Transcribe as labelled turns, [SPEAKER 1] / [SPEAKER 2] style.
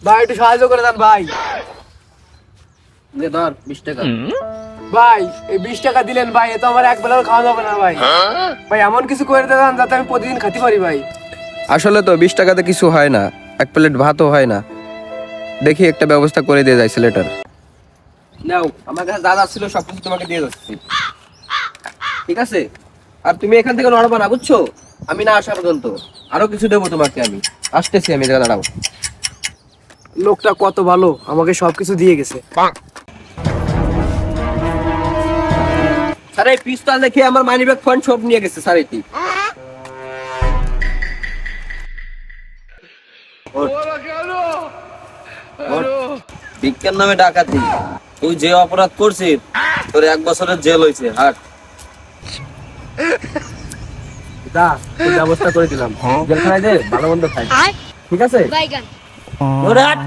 [SPEAKER 1] ভাই একটু সাহায্য করে দেন ভাই।
[SPEAKER 2] ধর 20 টাকা।
[SPEAKER 1] ভাই এই 20 টাকা দিলেন ভাই, এ তো আমার এক বেলাও খাওয়া যাবে না ভাই। ভাই এমন কিছু করে দেন যাতে আমি প্রতিদিন খেতে পারি ভাই।
[SPEAKER 3] আসলে তো 20 টাকাতে কিছু হয় না, এক প্লেট ভাতও হয় না। দেখি একটা ব্যবস্থা করে দিয়ে যায় ছেলেটার।
[SPEAKER 2] নাও, আমার কাছে যা যা ছিল সবকিছু তোমাকে দিয়ে যাচ্ছি, ঠিক আছে? আর তুমি এখান থেকে নড়বা না, বুঝছো? আমি না আসা পর্যন্ত আরো কিছু দেবো তোমাকে। আমি আসতেছি, আমি জায়গা দাঁড়াও।
[SPEAKER 1] লোকটা কত ভালো, আমাকে সবকিছু দিয়ে গেছে।
[SPEAKER 2] স্যার এই পিস্তল দেখে আমার মানি ব্যাগ ফোন সব নিয়ে গেছে স্যার। এটি বিজ্ঞান নামে ডাকাতি, তুই যে অপরাধ করছিস তোর 1 বছরের জেল হয়েছে। হাট
[SPEAKER 1] দা তোর ব্যবস্থা করে দিলাম, জেলখানায় দে ভালো মন্দ খাই, ঠিক আছে?
[SPEAKER 4] বাইগান
[SPEAKER 2] ওরে হাট।